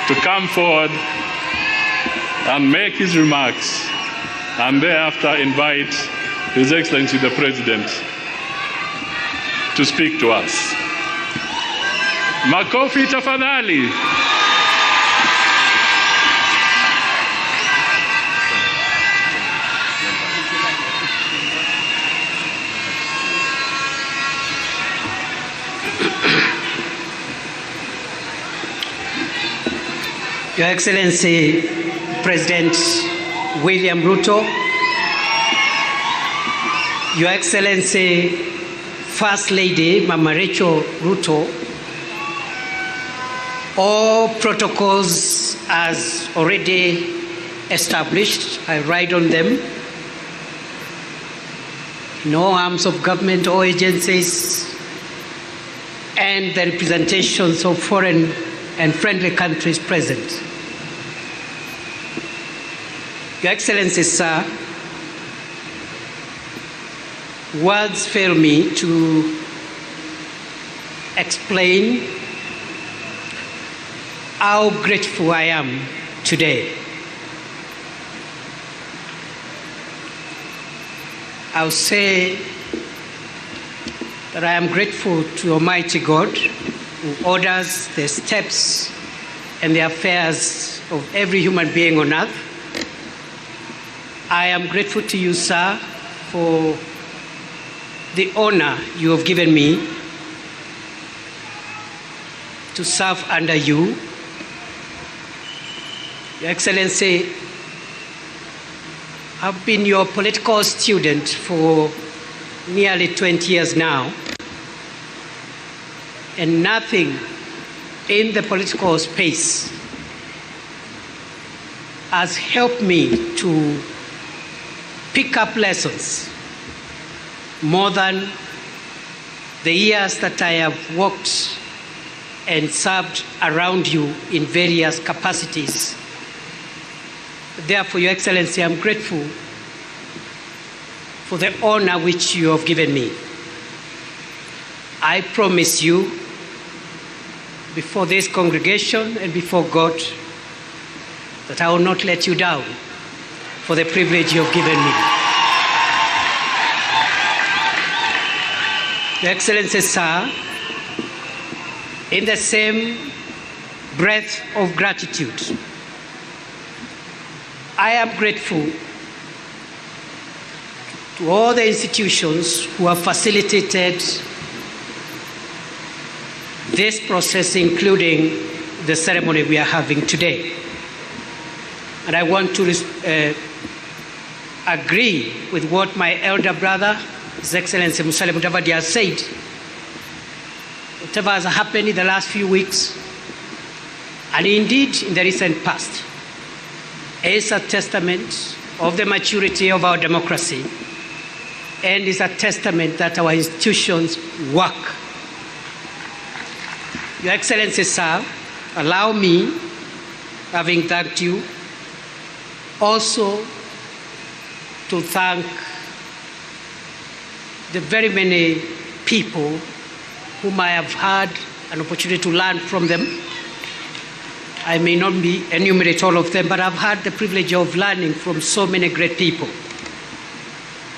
to come forward and make his remarks, and thereafter invite His Excellency the President to speak to us. Makofi tafadhali. Your Excellency President William Ruto, Your Excellency First Lady Mama Rachel Ruto, all protocols as already established, I ride on them. No arms of government or agencies and the representations of foreign and friendly countries present. Your Excellency, sir, words fail me to explain how grateful I am today. I'll say that I am grateful to Almighty God who orders the steps and the affairs of every human being on earth. I am grateful to you, sir, for the honor you have given me to serve under you. Your Excellency, I've been your political student for nearly 20 years now, and nothing in the political space has helped me to pick up lessons more than the years that I have worked and served around you in various capacities. Therefore, Your Excellency, I'm grateful for the honor which you have given me. I promise you, before this congregation and before God, that I will not let you down for the privilege you have given me. Your Excellency, sir, in the same breath of gratitude, I am grateful to all the institutions who have facilitated this process, including the ceremony we are having today. And I want to agree with what my elder brother, His Excellency Musalia Mudavadi, has said. Whatever has happened in the last few weeks, and indeed in the recent past, is a testament of the maturity of our democracy, and is a testament that our institutions work. Your Excellency, sir, allow me, having thanked you, also to thank the very many people whom I have had an opportunity to learn from them. I may not enumerate all of them, but I've had the privilege of learning from so many great people.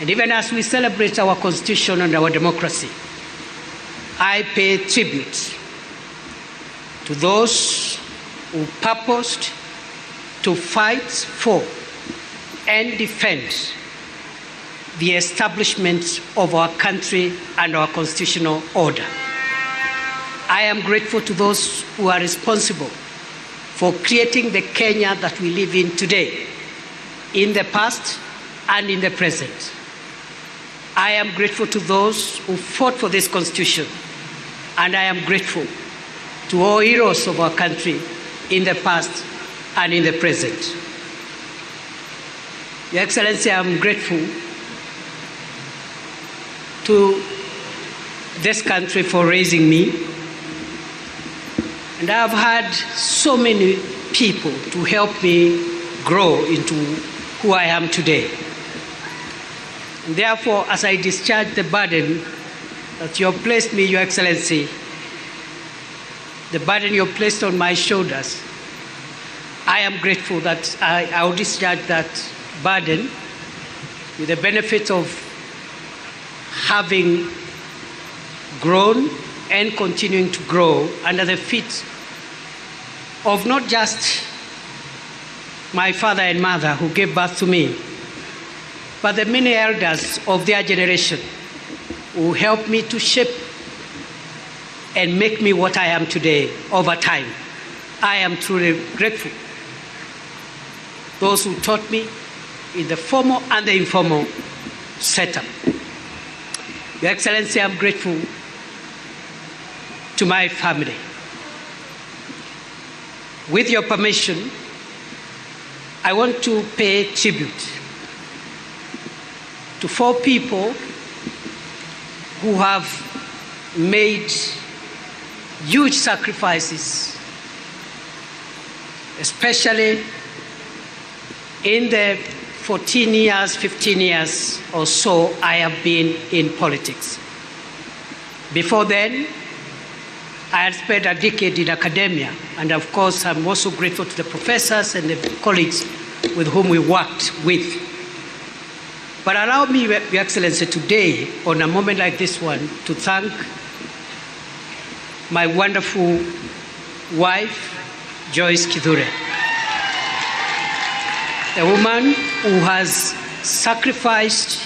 And even as we celebrate our Constitution and our democracy, I pay tribute to those who purposed to fight for and defend the establishment of our country and our constitutional order. I am grateful to those who are responsible for creating the Kenya that we live in today, in the past and in the present. I am grateful to those who fought for this Constitution, and I am grateful to all heroes of our country in the past and in the present. Your Excellency, I am grateful to this country for raising me. And I've had so many people to help me grow into who I am today. And therefore, as I discharge the burden that you have placed me, Your Excellency, the burden you have placed on my shoulders, I am grateful that I will discharge that burden with the benefit of having grown and continuing to grow under the feet of not just my father and mother who gave birth to me, but the many elders of their generation who helped me to shape and make me what I am today over time. I am truly grateful. Those who taught me in the formal and the informal setup. Your Excellency, I'm grateful to my family. With your permission, I want to pay tribute to 4 people who have made huge sacrifices, especially in the 14 years, 15 years or so I have been in politics. Before then, I had spent a decade in academia, and of course I'm also grateful to the professors and the colleagues with whom we worked with. But allow me, Your Excellency, today, on a moment like this one, to thank my wonderful wife, Joyce Kithure, a woman who has sacrificed,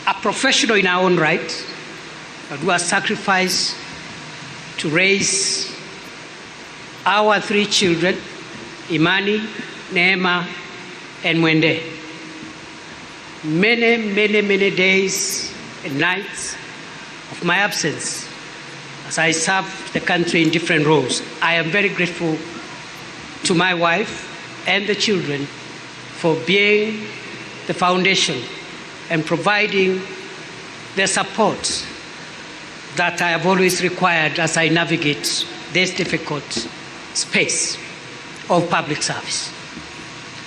a professional in her own right, but who has sacrificed to raise our 3 children, Imani, Neema, and Mwende. Many days and nights of my absence as I served the country in different roles. I am very grateful to my wife and the children for being the foundation and providing the support that I have always required as I navigate this difficult space of public service.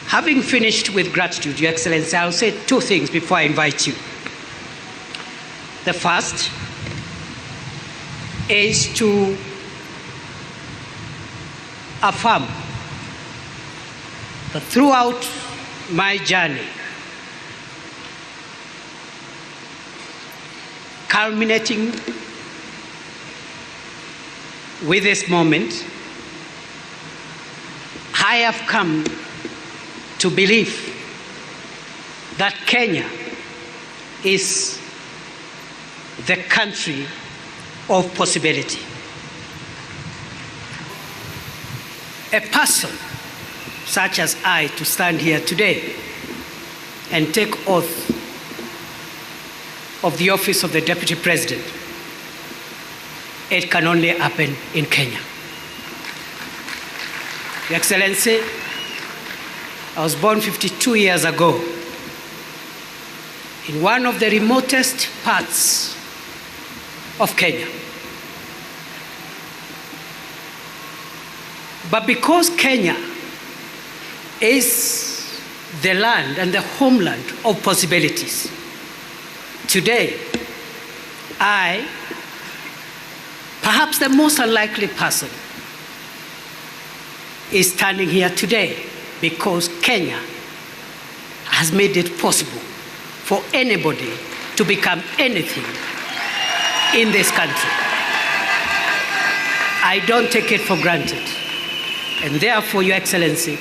Having finished with gratitude, Your Excellency, I'll say 2 things before I invite you. The first is to affirm that throughout my journey, culminating with this moment, I have come to believe that Kenya is the country of possibility. A person such as I to stand here today and take oath of the office of the Deputy President, it can only happen in Kenya. Your Excellency, I was born 52 years ago in one of the remotest parts of Kenya. But because Kenya is the land and the homeland of possibilities, today I, perhaps the most unlikely person, is standing here today because Kenya has made it possible for anybody to become anything in this country. I don't take it for granted. And therefore, Your Excellency,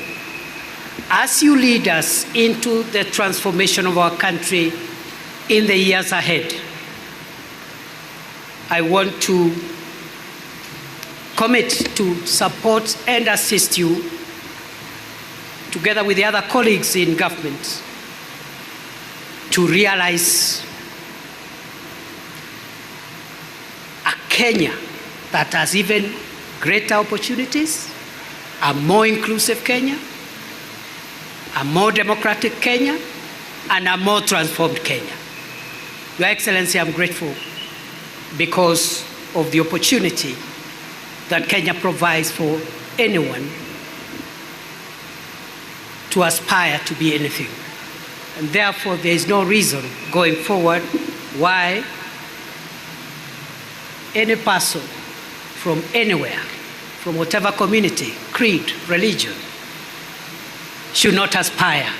as you lead us into the transformation of our country in the years ahead, I want to commit to support and assist you, together with the other colleagues in government, to realize a Kenya that has even greater opportunities, a more inclusive Kenya, a more democratic Kenya, and a more transformed Kenya. Your Excellency, I'm grateful because of the opportunity that Kenya provides for anyone to aspire to be anything. And therefore, there is no reason going forward why any person from anywhere, from whatever community, creed, religion, should not aspire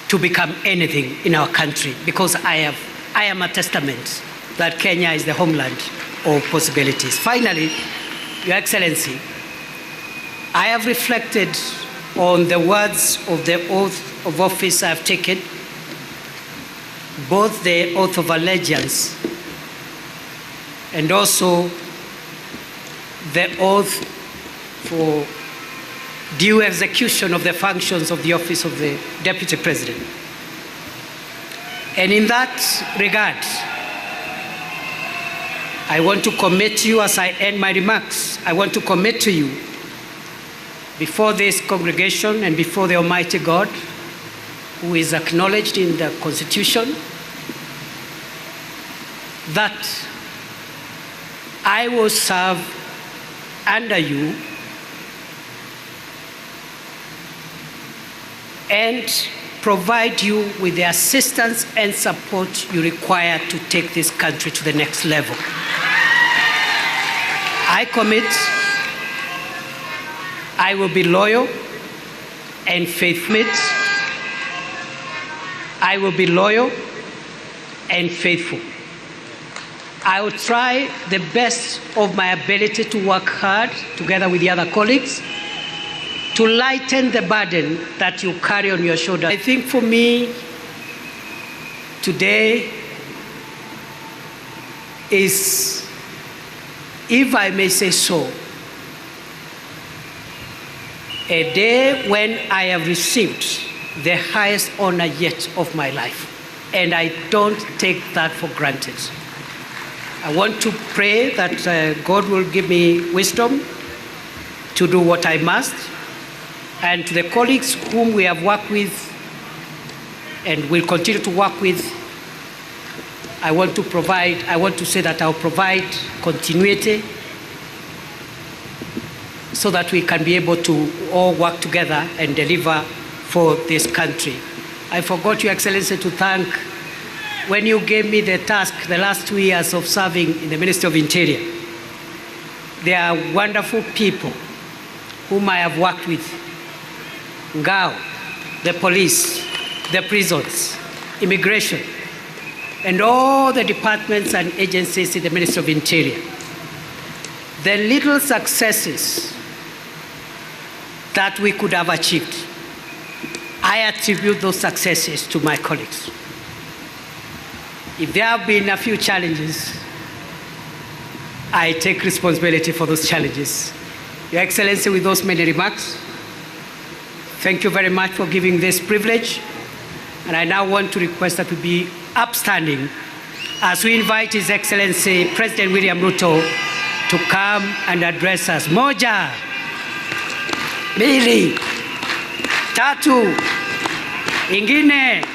to become anything in our country, because I am a testament that Kenya is the homeland of possibilities. Finally, Your Excellency, I have reflected on the words of the oath of office I have taken, both the oath of allegiance and also the oath for due execution of the functions of the office of the Deputy President. And in that regard, I want to commit to you, as I end my remarks, I want to commit to you before this congregation and before the Almighty God, who is acknowledged in the Constitution, that I will serve under you and provide you with the assistance and support you require to take this country to the next level. I commit I will be loyal and faithful. I will be loyal and faithful. I will try the best of my ability to work hard together with the other colleagues to lighten the burden that you carry on your shoulder. I think for me, today is, if I may say so, a day when I have received the highest honor yet of my life. And I don't take that for granted. I want to pray that God will give me wisdom to do what I must. And to the colleagues whom we have worked with and will continue to work with, I want to say that I'll provide continuity so that we can be able to all work together and deliver for this country. I forgot, Your Excellency, to thank, when you gave me the task the last 2 years of serving in the Ministry of Interior, there are wonderful people whom I have worked with. Ngao, the police, the prisons, immigration, and all the departments and agencies in the Ministry of Interior. The little successes that we could have achieved, I attribute those successes to my colleagues. If there have been a few challenges, I take responsibility for those challenges. Your Excellency, with those many remarks, thank you very much for giving this privilege. And I now want to request that we be upstanding as we invite His Excellency President William Ruto to come and address us. Moja, mbili, tatu, ingine.